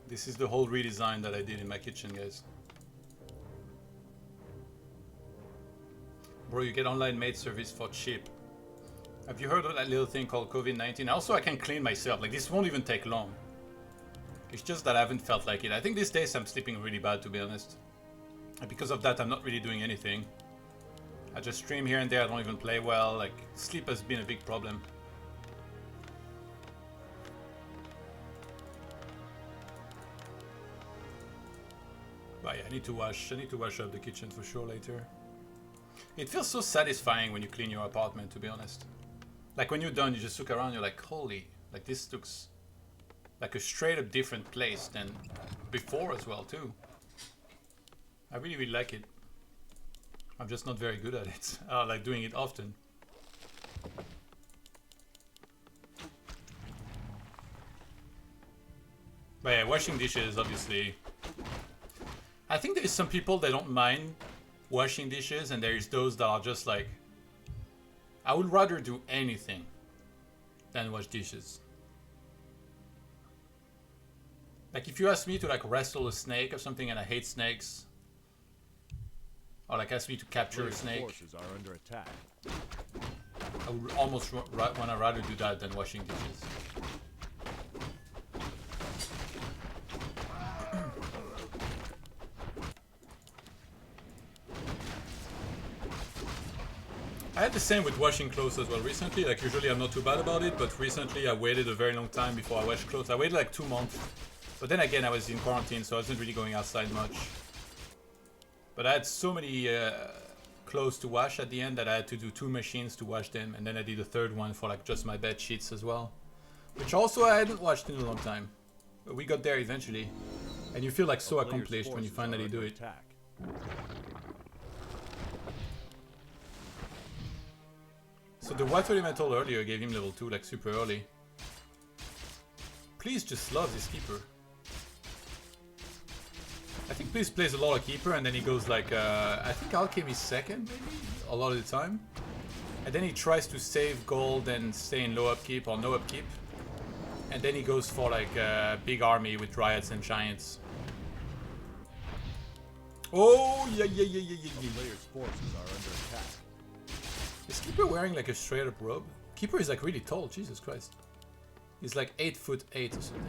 This is the whole redesign that I did in my kitchen, guys. Bro, you get online maid service for cheap. Have you heard of that little thing called COVID-19? Also, I can clean myself. Like, this won't even take long. It's just that I haven't felt like it. I think these days I'm sleeping really bad, to be honest. And because of that, I'm not really doing anything. I just stream here and there. I don't even play well. Like, sleep has been a big problem. But yeah, I need to wash up the kitchen for sure later. It feels so satisfying when you clean your apartment, to be honest. Like when you're done, you just look around, you're like, holy, like this looks like a straight up different place than before as well too. I really, really like it. I'm just not very good at it. Like doing it often. But yeah, washing dishes, obviously. I think there's some people that don't mind washing dishes, and there's those that are just like, I would rather do anything than wash dishes. Like if you ask me to like wrestle a snake or something, and I hate snakes, or like ask me to capture a snake, forces are under attack. I would almost want to rather do that than washing dishes. I had the same with washing clothes as well recently. Like usually I'm not too bad about it, but recently I waited a very long time before I washed clothes. I waited like 2 months. But then again, I was in quarantine, so I wasn't really going outside much. But I had so many clothes to wash at the end that I had to do 2 machines to wash them. And then I did a 3rd one for like just my bed sheets as well. Which also I hadn't washed in a long time. But we got there eventually. And you feel like so accomplished when you finally do it. So the water elemental earlier gave him level 2 like super early. Please just love this keeper. I think Please plays a lot of keeper and then he goes like, I think Alchemy is 2nd maybe, a lot of the time. And then he tries to save gold and stay in low upkeep or no upkeep. And then he goes for like a big army with dryads and giants. Oh, yeah. Player's forces are under attack. Is Keeper wearing like a straight up robe? Keeper is like really tall, Jesus Christ. He's like 8'8" or something.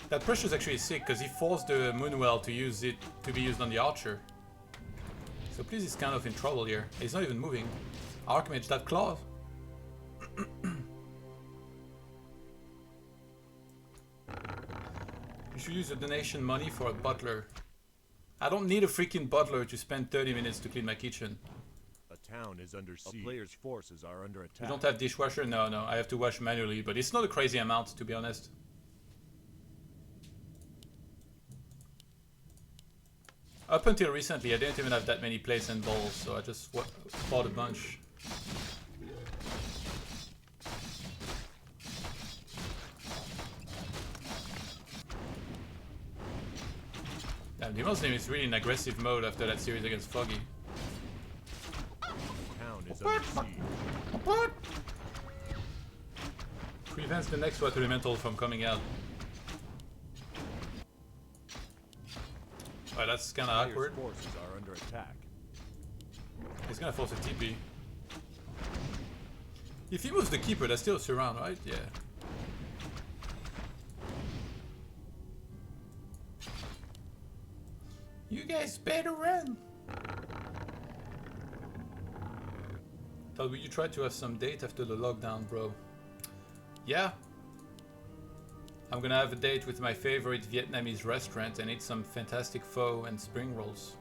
That pressure is actually sick because he forced the Moonwell to use it to be used on the archer. So Please is kind of in trouble here. He's not even moving. Archmage, that claw. You should use the donation money for a butler. I don't need a freaking butler to spend 30 minutes to clean my kitchen. A town is under siege. A player's forces are under attack. You don't have dishwasher? No, I have to wash manually, but it's not a crazy amount, to be honest. Up until recently, I didn't even have that many plates and bowls, so I just bought a bunch. Damn, DeMusliM is really in aggressive mode after that series against Foggy. Town is under siege. Prevents the next water elemental from coming out. Alright, that's kinda awkward. Forces are under attack. He's gonna force a TP. If he moves the keeper, that's still a surround, right? Yeah. You guys better run! Thought you tried to have some date after the lockdown, bro. Yeah. I'm gonna have a date with my favorite Vietnamese restaurant and eat some fantastic pho and spring rolls.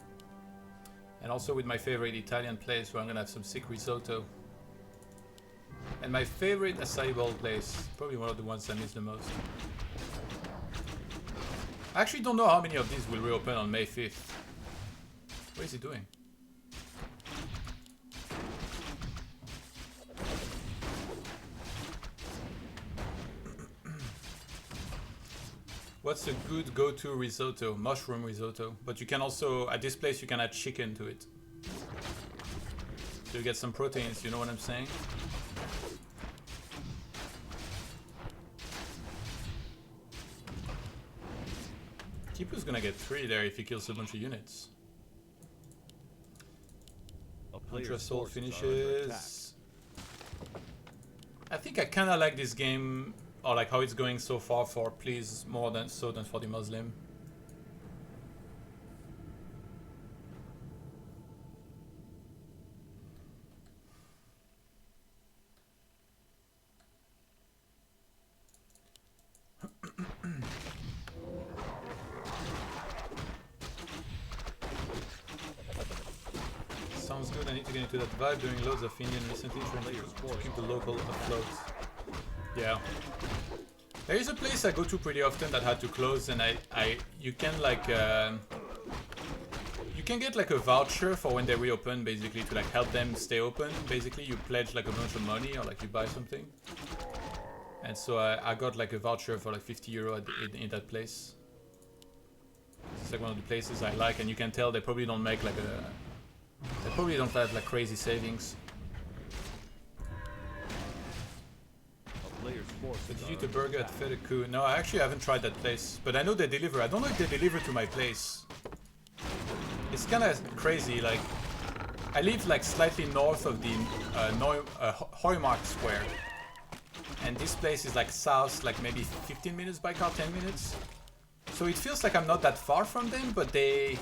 And also with my favorite Italian place where I'm gonna have some sick risotto. And my favorite acai bowl place, probably one of the ones I miss the most. I actually don't know how many of these will reopen on May 5th. What is he doing? What's a good go-to risotto? Mushroom risotto. But you can also, at this place, you can add chicken to it. So you get some proteins, you know what I'm saying? Tipu's gonna get 3 there if he kills a bunch of units. Ultra Soul finishes. I think I kinda like this game, or like how it's going so far for Please more than for DeMusliM. Sounds good. I need to get into that vibe. Doing loads of Indian recently, trying to keep the local afloat. Yeah. There is a place I go to pretty often that had to close, and you can like you can get like a voucher for when they reopen, basically to like help them stay open. Basically, you pledge like a bunch of money or like you buy something. And so I got like a voucher for like 50 euro in that place. It's like one of the places I like, and you can tell they probably don't make like they probably don't have like crazy savings. So did you eat a burger at Fedeku? No, I actually haven't tried that place, but I know they deliver. I don't know if they deliver to my place. It's kind of crazy. Like, I live like slightly north of the Heumarkt Square, and this place is like south, like maybe 15 minutes by car, 10 minutes. So it feels like I'm not that far from them, but they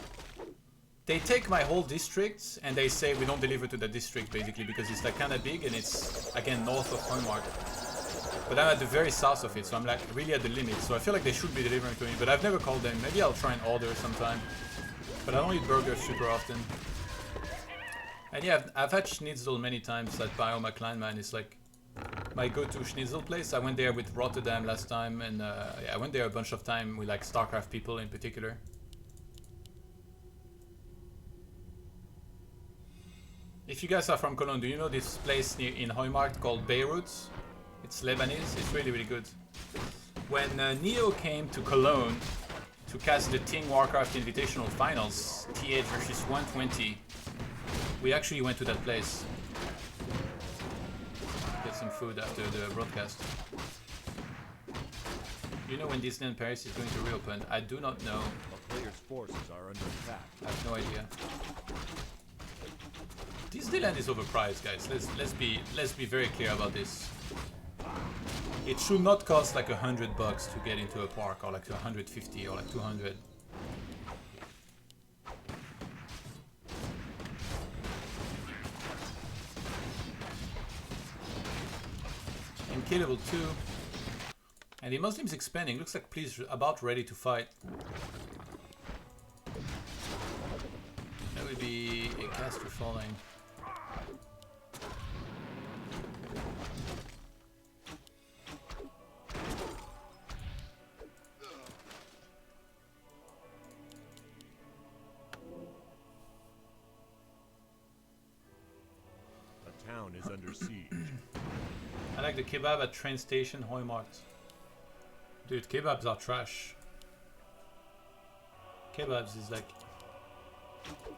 take my whole district and they say we don't deliver to the district, basically, because it's like kind of big and it's again north of Heumarkt. But I'm at the very south of it, so I'm like really at the limit. So I feel like they should be delivering to me, but I've never called them. Maybe I'll try and order sometime. But I don't eat burgers super often. And yeah, I've had schnitzel many times at Bioma Kleinman. It's like my go-to schnitzel place. I went there with Rotterdam last time, and yeah, I went there a bunch of time with like StarCraft people in particular. If you guys are from Cologne, do you know this place in Heumarkt called Beirut? It's Lebanese. It's really, really good. When Neo came to Cologne to cast the Ting Warcraft Invitational Finals, TH versus 120, we actually went to that place. Get some food after the broadcast. You know when Disneyland Paris is going to reopen? I do not know. A player's forces are under attack. I have no idea. Disneyland is overpriced, guys. Let's be very clear about this. It should not cost like $100 to get into a park, or like 150 or like 200. MK level 2. And the Muslims expanding. Looks like Please about ready to fight. That would be a caster falling. Is under siege. I like the kebab at train station Heumarkt. Dude, kebabs are trash. Kebabs is like,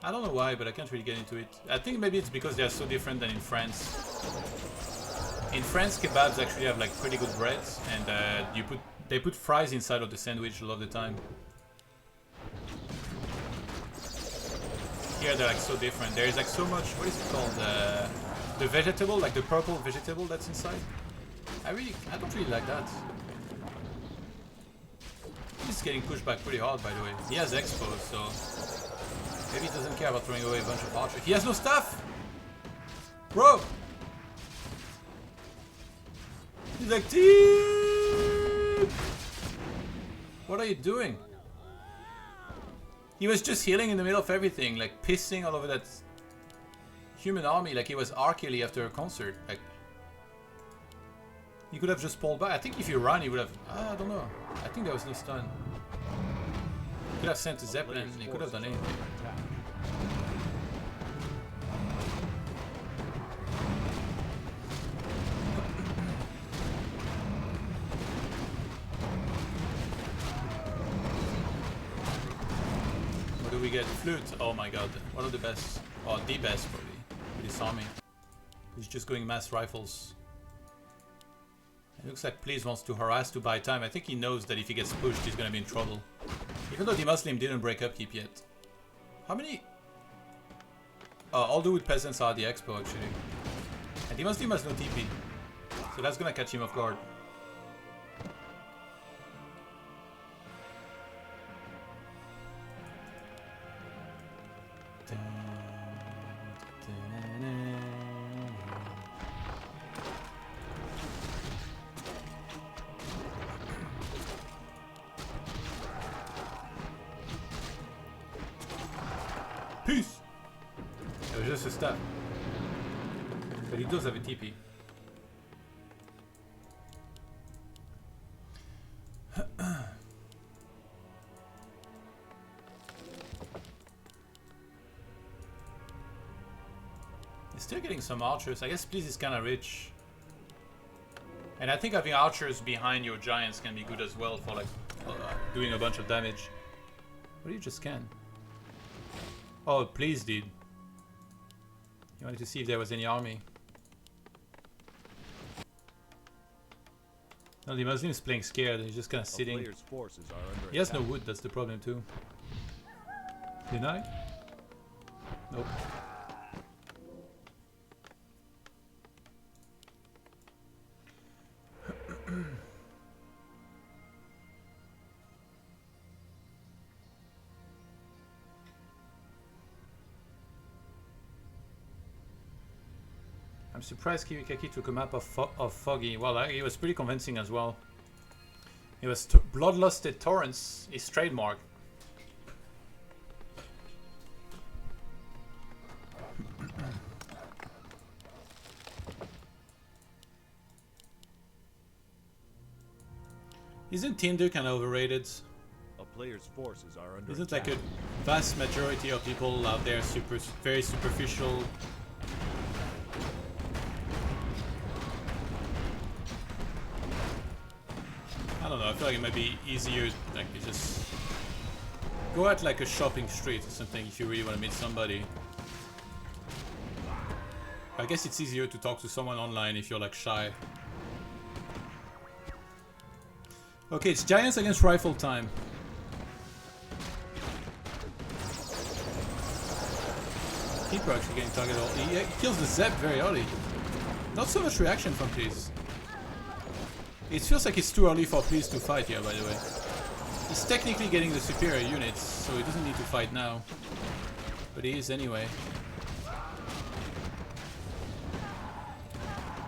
I don't know why, but I can't really get into it. I think maybe it's because they are so different than in France. In France, kebabs actually have like pretty good breads, and they put fries inside of the sandwich a lot of the time. Here they're like so different. There is like so much. What is it called? The vegetable, like the purple vegetable that's inside. I don't really like that. He's getting pushed back pretty hard, by the way. He has expos, so maybe he doesn't care about throwing away a bunch of archery. He has no stuff, bro. He's like, team. What are you doing? He was just healing in the middle of everything, like pissing all over that human army, like he was Arkelly after a concert. Like, he could have just pulled back. I think if you run, he would have. I don't know. I think there was no stun. He could have sent a Zeppelin. He could have done anything. What do we get? Flute. Oh my god. One of the best. Or the best, probably. This army. He's just going mass rifles. It looks like Please wants to harass to buy time. I think he knows that if he gets pushed, he's gonna be in trouble. Even though DeMusliM didn't break upkeep yet. How many? All the wood peasants are at the expo actually. And DeMusliM has no TP. So that's gonna catch him off guard. Peace! It was just a stab. But he does have a TP. He's still getting some archers. I guess Please is kind of rich. And I think having archers behind your giants can be good as well for like doing a bunch of damage. What do you just scan? Oh, Please did. You wanted to see if there was any army. No, the Muslim is playing scared. He's just kind of sitting. He has no wood. That's the problem too. Deny? Nope. I'm surprised Kiwikaki took a map of Foggy. Well, he was pretty convincing as well. It was Bloodlusted Torrents, his trademark. Isn't Tinder kind of overrated? A player's forces are under Isn't attack. like a vast majority of people out there very superficial? I don't know, I feel like it might be easier, like you just go at like a shopping street or something if you really want to meet somebody. I guess it's easier to talk to someone online if you're like shy. Okay, it's Giants against Rifle time. Keeper actually getting targeted. He kills the Zeb very early. Not so much reaction from Please. It feels like it's too early for Please to fight here, by the way. He's technically getting the superior units, so he doesn't need to fight now. But he is anyway.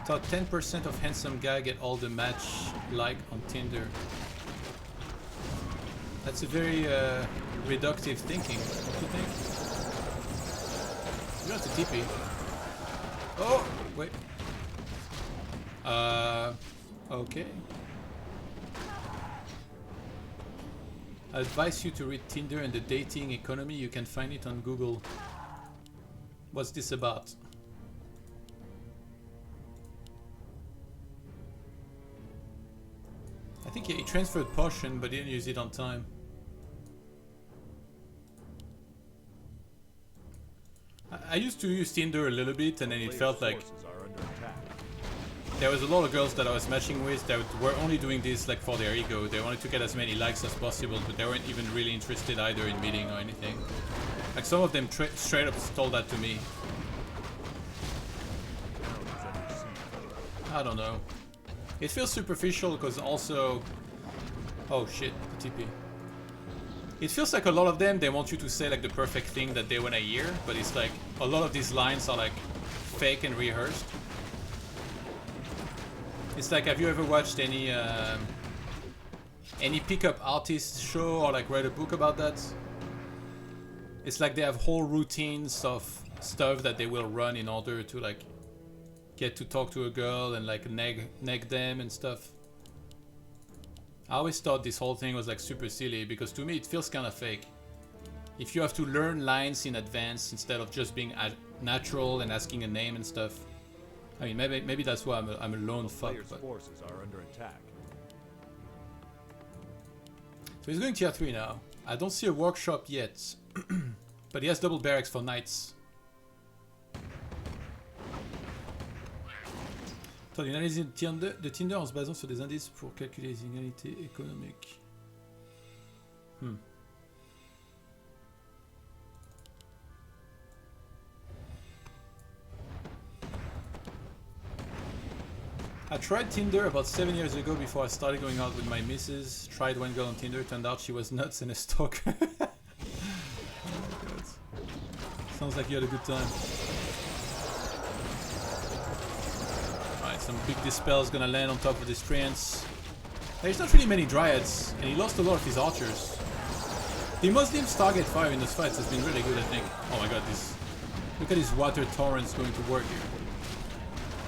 Thought 10% of handsome guy get all the match like on Tinder. That's a very reductive thinking, don't you think? You don't have to TP. Oh, wait. Okay. I advise you to read Tinder and the dating economy. You can find it on Google. What's this about? I think he transferred potion but didn't use it on time. I used to use Tinder a little bit and then it felt like there was a lot of girls that I was matching with that were only doing this like for their ego. They wanted to get as many likes as possible, but they weren't even really interested either in meeting or anything. Like some of them straight up told that to me. I don't know. It feels superficial because also... Oh shit, the TP. It feels like a lot of them, they want you to say like the perfect thing that they want to hear, but it's like a lot of these lines are like fake and rehearsed. It's like, have you ever watched any pickup artist show or like read a book about that? It's like they have whole routines of stuff that they will run in order to like get to talk to a girl and like neg them and stuff. I always thought this whole thing was like super silly because to me it feels kind of fake. If you have to learn lines in advance instead of just being natural and asking a name and stuff. I mean, maybe that's why I'm a lone fuck. But... forces are under attack. So he's going tier 3 now. I don't see a workshop yet, but he has double barracks for knights. Attends, une analyse de Tinder en se basant sur des indices pour calculer les inégalités économiques. I tried Tinder about 7 years ago before I started going out with my missus. Tried one girl on Tinder, turned out she was nuts and a stalker. Oh my god. Sounds like you had a good time. Alright, some big dispel is gonna land on top of this treants. There's not really many dryads, and he lost a lot of his archers. DeMuslim's target fire in those fights has been really good, I think. Oh my god, this. Look at these water torrents going to work here.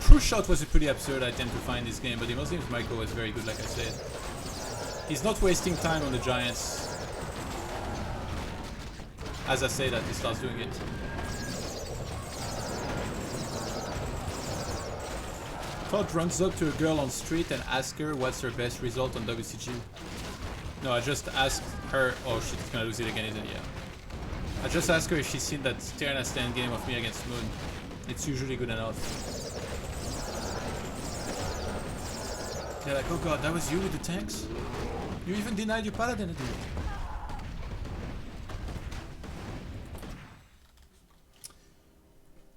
True shot was a pretty absurd item to find this game, but DeMuslim's micro is very good, like I said. He's not wasting time on the giants. As I say that, he starts doing it. Todd runs up to a girl on street and asks her what's her best result on WCG. No, I just asked her. Oh shit, it's gonna lose it again, isn't it? Yeah. I just asked her if she's seen that Sterna stand game of me against Moon. It's usually good enough. They're like, oh god, that was you with the tanks? You even denied your paladin at the end.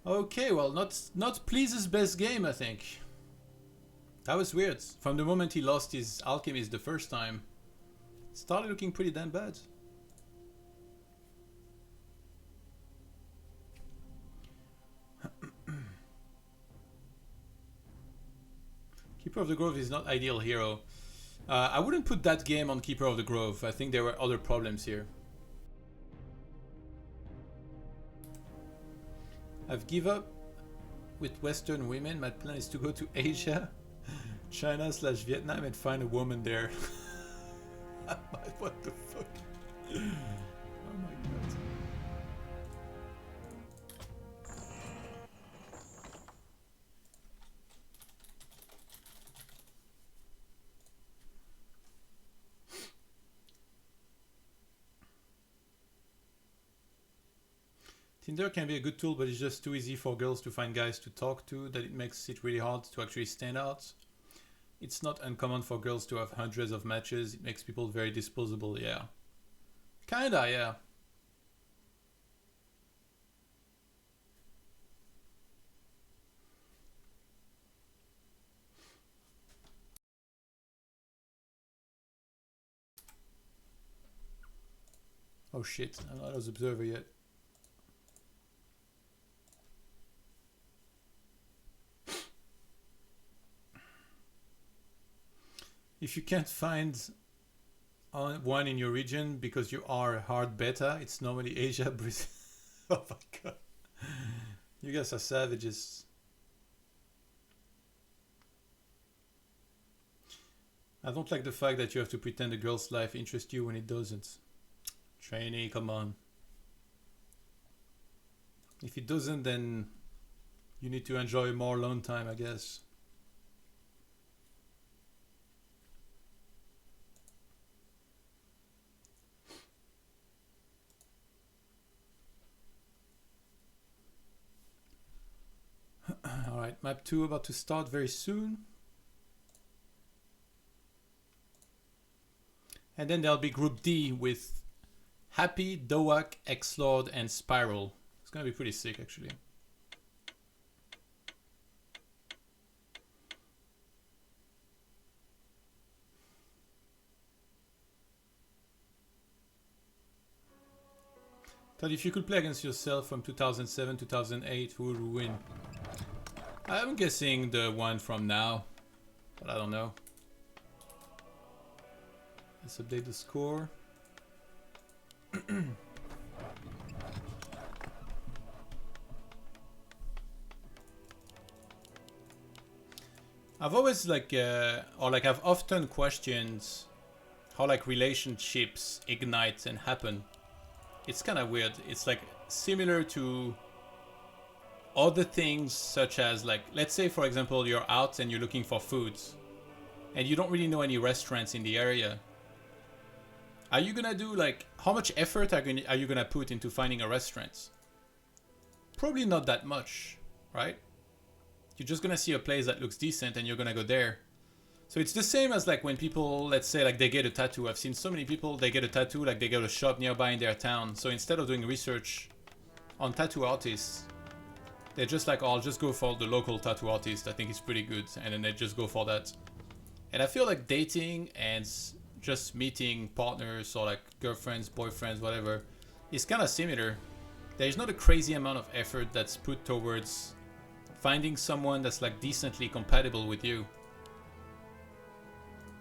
Okay, well, not Please's best game, I think. That was weird. From the moment he lost his alchemist the first time, it started looking pretty damn bad. Keeper of the Grove is not ideal hero. I wouldn't put that game on Keeper of the Grove. I think there were other problems here. I've given up with Western women. My plan is to go to Asia, China/Vietnam and find a woman there. What the fuck? Oh my god. Tinder can be a good tool, but it's just too easy for girls to find guys to talk to that it makes it really hard to actually stand out. It's not uncommon for girls to have hundreds of matches. It makes people very disposable, yeah. Kinda, yeah. Oh shit, I'm not as observer yet. If you can't find one in your region because you are a hard beta, it's normally Asia, Brazil. Oh my god. You guys are savages. I don't like the fact that you have to pretend a girl's life interests you when it doesn't. Trainee, come on. If it doesn't, then you need to enjoy more alone time, I guess. Alright, map 2 about to start very soon. And then there'll be group D with Happy, Doak, X-Lord, and Spiral. It's gonna be pretty sick, actually. Todd, if you could play against yourself from 2007, 2008, who would win? I'm guessing the one from now, but I don't know. Let's update the score. I've always I've often questioned how like relationships ignite and happen. It's kind of weird. It's like similar to other things such as like, let's say for example, you're out and you're looking for food and you don't really know any restaurants in the area. Are you gonna do like, how much effort are you gonna put into finding a restaurant? Probably not that much, right? You're just gonna see a place that looks decent and you're gonna go there. So it's the same as like when people, let's say like they get a tattoo. I've seen so many people, they get a tattoo, like they get a shop nearby in their town. So instead of doing research on tattoo artists, They're just like, oh, I'll just go for the local tattoo artist. I think it's pretty good. And then they just go for that. And I feel like dating and just meeting partners or like girlfriends, boyfriends, whatever, is kind of similar. There's not a crazy amount of effort that's put towards finding someone that's like decently compatible with you.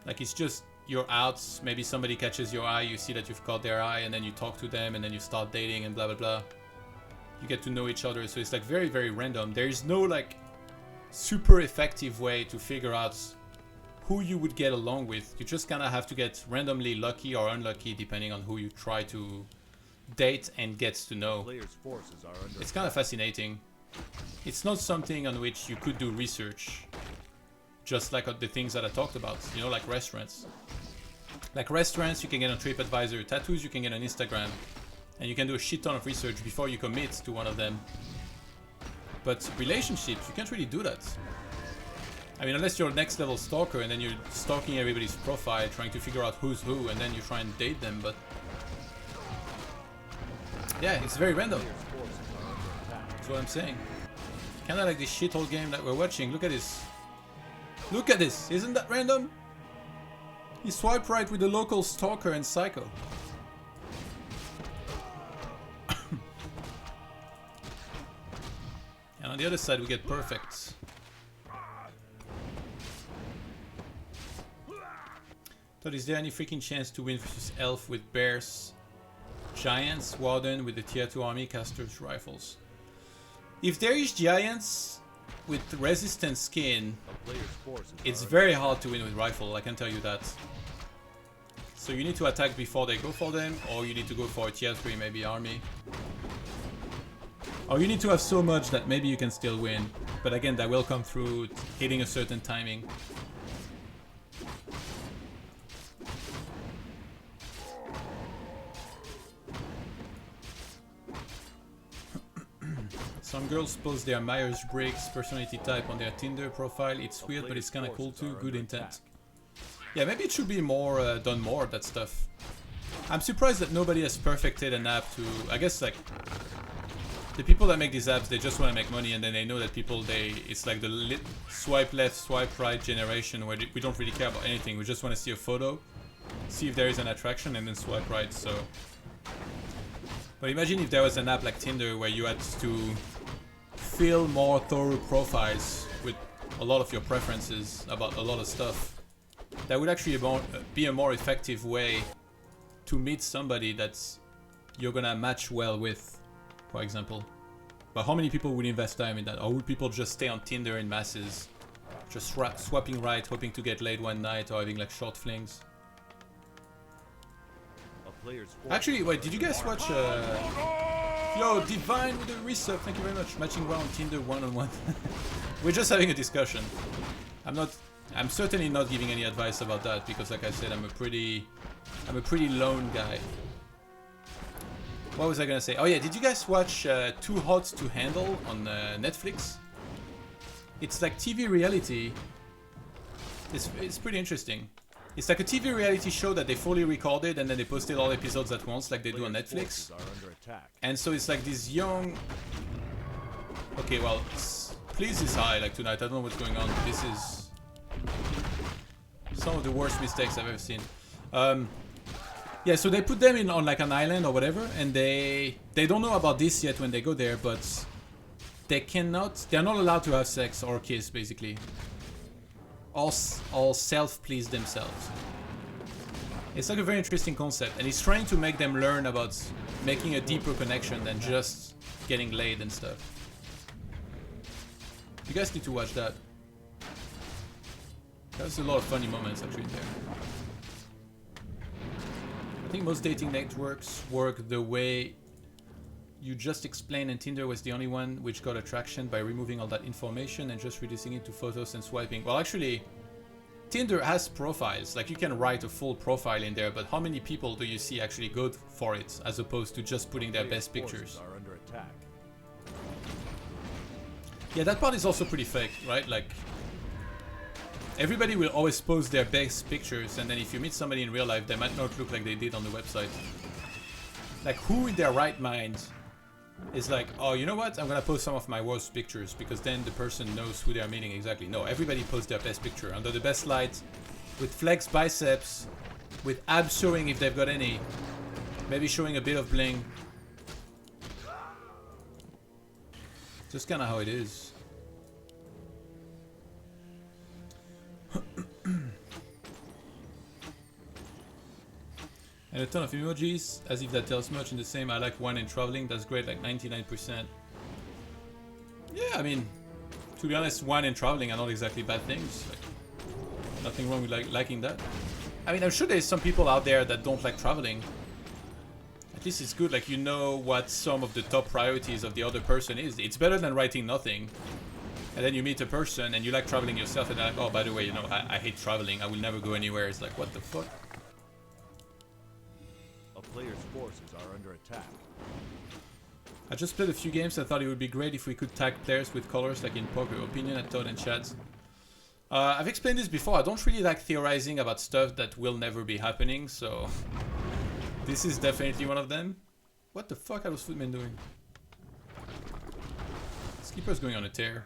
Like it's just you're out, maybe somebody catches your eye, you see that you've caught their eye, and then you talk to them, and then you start dating and blah blah blah. You get to know each other, so it's like very, very random. There is no like super effective way to figure out who you would get along with. You just kind of have to get randomly lucky or unlucky depending on who you try to date and get to know. It's kind of fascinating. It's not something on which you could do research, just like the things that I talked about, you know, like restaurants. Like restaurants, you can get on TripAdvisor. Tattoos, you can get on Instagram. And you can do a shit ton of research before you commit to one of them. But relationships, you can't really do that. I mean, unless you're a next level stalker and then you're stalking everybody's profile, trying to figure out who's who, and then you try and date them, but... yeah, it's very random. That's what I'm saying. Kinda like this shithole game that we're watching. Look at this. Look at this! Isn't that random? You swipe right with the local stalker and psycho. And on the other side we get perfect. So is there any freaking chance to win versus elf with bears, giants, warden with the tier 2 army, casters, rifles? If there is giants with resistant skin, it's very hard to win with rifle, I can tell you that. So you need to attack before they go for them, or you need to go for a tier 3 maybe army. Or you need to have so much that maybe you can still win. But again, that will come through hitting a certain timing. Some girls post their Myers-Briggs personality type on their Tinder profile. It's weird, but it's kinda cool too. Good intent. Yeah, maybe it should be more done more of that stuff. I'm surprised that nobody has perfected an app to... I guess like... the people that make these apps, they just want to make money, and then they know that people, it's like the swipe left, swipe right generation where we don't really care about anything. We just want to see a photo, see if there is an attraction, and then swipe right, so... But imagine if there was an app like Tinder where you had to fill more thorough profiles with a lot of your preferences about a lot of stuff. That would actually be a more effective way to meet somebody that's you're gonna match well with, for example. But how many people would invest time in that? Or would people just stay on Tinder in masses, just swapping right, hoping to get laid one night, or having like short flings? Actually, wait, did you guys watch yo, Divine with the resub, thank you very much. Matching well on Tinder one-on-one. We're just having a discussion. I'm certainly not giving any advice about that, because like I said, I'm a pretty lone guy. What was I gonna say? Oh yeah, did you guys watch Too Hot to Handle on Netflix? It's like TV reality. It's pretty interesting. It's like a TV reality show that they fully recorded and then they posted all episodes at once like they do on Netflix. And so it's like this young... Okay, well, please is high like tonight. I don't know what's going on. This is some of the worst mistakes I've ever seen. Yeah, so they put them in on like an island or whatever, and they don't know about this yet when they go there, but they're not allowed to have sex or kiss, basically. All self-please themselves. It's like a very interesting concept, and he's trying to make them learn about making a deeper connection than just getting laid and stuff. You guys need to watch that. There's a lot of funny moments actually there. I think most dating networks work the way you just explained, and Tinder was the only one which got attraction by removing all that information and just reducing it to photos and swiping. Well, actually, Tinder has profiles. Like, you can write a full profile in there, but how many people do you see actually go for it, as opposed to just putting their best pictures? Yeah, that part is also pretty fake, right? Like, everybody will always post their best pictures, and then if you meet somebody in real life, they might not look like they did on the website. Like, who in their right mind is like, oh, you know what? I'm gonna post some of my worst pictures because then the person knows who they are meeting exactly. No, everybody posts their best picture under the best light, with flex biceps, with abs showing if they've got any, maybe showing a bit of bling. Just kind of how it is. And a ton of emojis, as if that tells much. In the same, I like wine and traveling. That's great, like 99%. Yeah, I mean, to be honest, wine and traveling are not exactly bad things. Like, nothing wrong with liking that. I mean, I'm sure there's some people out there that don't like traveling. At least it's good, like you know what some of the top priorities of the other person is. It's better than writing nothing. And then you meet a person and you like traveling yourself and they're like, oh, by the way, you know, I hate traveling. I will never go anywhere. It's like, what the fuck? A player's forces are under attack. I just played a few games. I thought it would be great if we could tag players with colors like in poker. Opinion at Todd and chat. I've explained this before. I don't really like theorizing about stuff that will never be happening, so this is definitely one of them. What the fuck are those footmen doing? Skipper's going on a tear.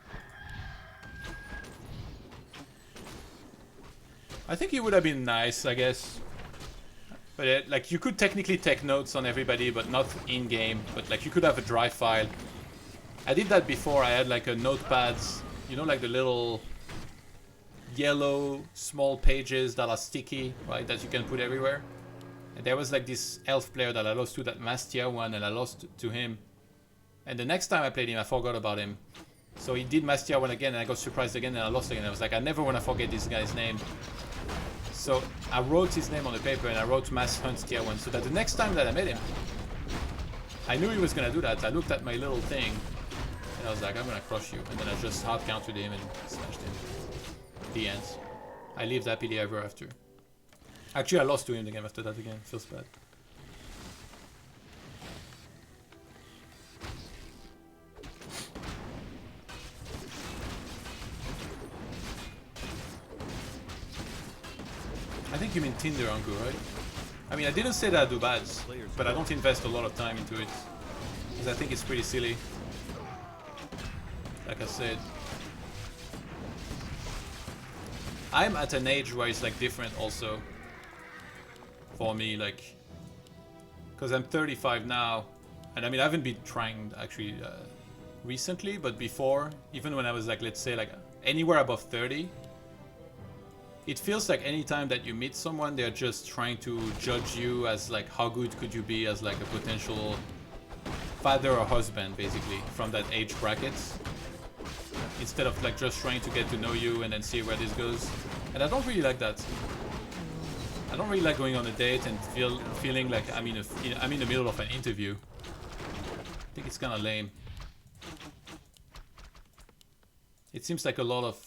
I think it would have been nice, I guess. But like you could technically take notes on everybody, but not in game. But like you could have a dry file. I did that before. I had like a notepads, you know, like the little yellow small pages that are sticky, right? That you can put everywhere. And there was like this elf player that I lost to, that Mastia one, and I lost to him. And the next time I played him, I forgot about him. So he did Mastia one again, and I got surprised again, and I lost again. I was like, I never want to forget this guy's name. So I wrote his name on the paper and I wrote Mass Hunt Tier 1 so that the next time that I met him, I knew he was gonna do that. I looked at my little thing and I was like, I'm gonna crush you. And then I just hard countered him and smashed him. The end. I lived happily ever after. Actually, I lost to him the game after that again. Feels bad. I think you mean Tinder, Angu, right? I mean, I didn't say that I do bad, but I don't invest a lot of time into it. Because I think it's pretty silly. Like I said. I'm at an age where it's like different also. For me, like... Because I'm 35 now. And I mean, I haven't been trying actually recently, but before, even when I was like, let's say like anywhere above 30, it feels like any time that you meet someone, they're just trying to judge you as like how good could you be as like a potential father or husband, basically, from that age bracket. Instead of like just trying to get to know you and then see where this goes. And I don't really like that. I don't really like going on a date and feeling like I'm in the middle of an interview. I think it's kind of lame. It seems like a lot of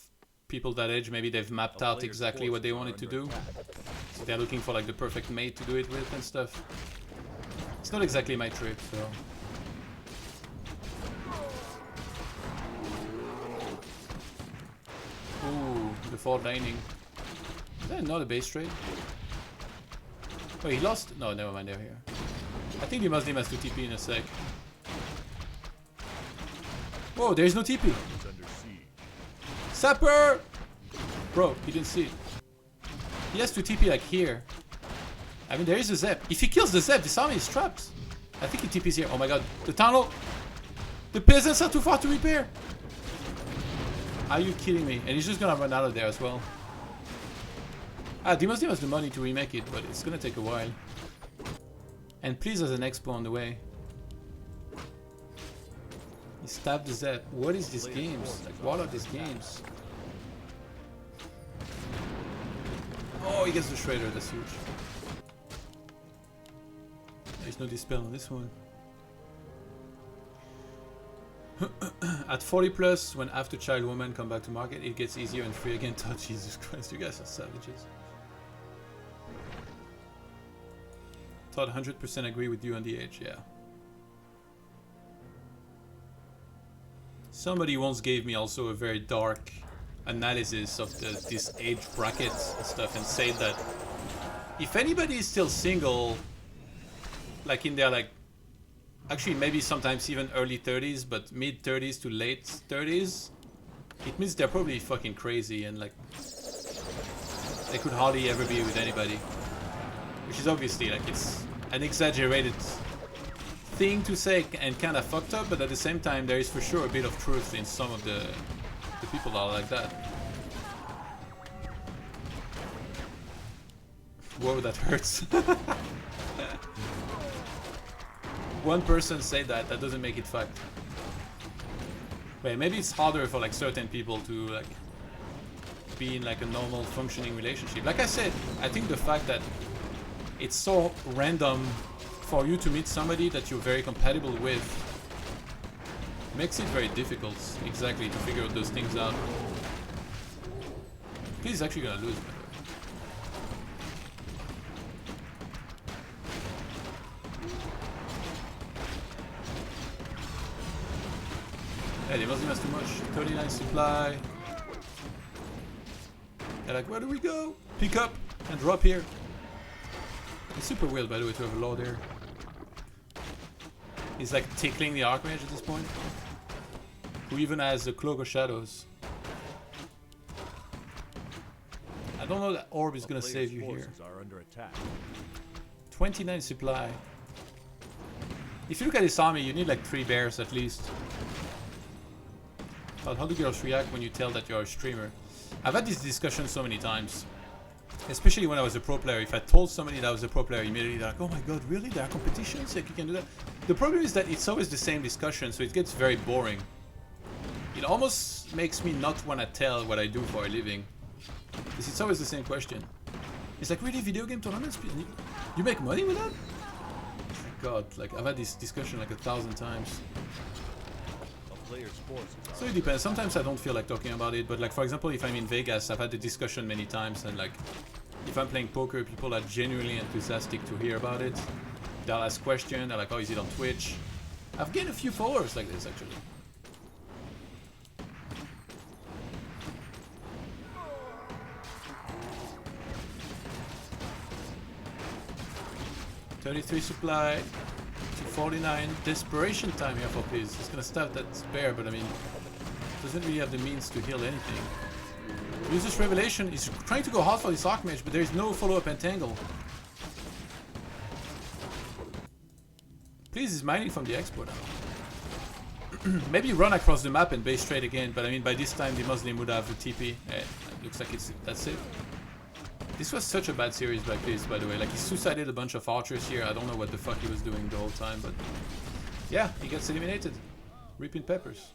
people that age, maybe they've mapped out exactly what they wanted to do. So they're looking for like the perfect mate to do it with and stuff. It's not exactly my trip, so... Ooh, the forward lining. Is that not a base trade? Oh, he lost? No, never mind, they're here. I think DeMusliM has to TP in a sec. Whoa, there's no TP! Sapper! Bro, he didn't see it. He has to TP like here. I mean, there is a Zep. If he kills the Zep, this army is trapped. I think he TP's here. Oh my god. The tunnel! The peasants are too far to repair! Are you kidding me? And he's just gonna run out of there as well. Ah, DeMusliM has the money to remake it, but it's gonna take a while. And please has an expo on the way. He stabbed the Zep. What is these games? Like, what are these games? Oh, he gets the Shredder, that's huge. There's no dispel on this one. At 40 plus, when after child women come back to market, it gets easier and free again. Oh, Jesus Christ, you guys are savages. Todd, 100% agree with you on the age, yeah. Somebody once gave me also a very dark analysis of this age brackets and stuff, and said that if anybody is still single, like in their like actually maybe sometimes even early 30s, but mid 30s to late 30s, it means they're probably fucking crazy and like they could hardly ever be with anybody. Which is obviously like it's an exaggerated thing to say and kind of fucked up, but at the same time there is for sure a bit of truth in some of the people that are like that. Whoa, that hurts. One person said that doesn't make it fact. Wait, maybe it's harder for like certain people to like be in like a normal functioning relationship. Like I said, I think the fact that it's so random for you to meet somebody that you're very compatible with makes it very difficult exactly to figure those things out. He's actually gonna lose, by the way. Yeah, DeMusliM has too much. 39 supply. They're like, where do we go? Pick up and drop here. It's super weird, by the way, to have a law there. He's like tickling the Archmage at this point. Who even has the Cloak of Shadows. I don't know that Orb is gonna save you here. 29 supply. If you look at this army, you need like 3 bears at least. But how do girls react when you tell that you're a streamer? I've had this discussion so many times. Especially when I was a pro player. If I told somebody that I was a pro player, immediately they're like, oh my god, really? There are competitions? Like you can do that? The problem is that it's always the same discussion, so it gets very boring. It almost makes me not want to tell what I do for a living. Because it's always the same question. It's like, really, video game tournaments? You make money with that? Oh my god, like I've had this discussion like 1,000 times. So it depends. Sometimes I don't feel like talking about it, but like for example, if I'm in Vegas, I've had the discussion many times, and like if I'm playing poker, people are genuinely enthusiastic to hear about it. They'll ask questions. They're like, "Oh, is it on Twitch?" I've gained a few followers like this actually. $33 supply. 49 desperation time here for Piz. He's gonna stab that bear, but I mean, doesn't really have the means to heal anything. Uses Revelation. He's trying to go hard for this Archmage, but there is no follow-up entangle. Piz is mining from the expo now. Maybe run across the map and base straight again, but I mean, by this time DeMusliM would have the TP. It looks like that's it. This was such a bad series by Piz, by the way. Like, he suicided a bunch of archers here. I don't know what the fuck he was doing the whole time, but yeah, he gets eliminated. Reaping peppers.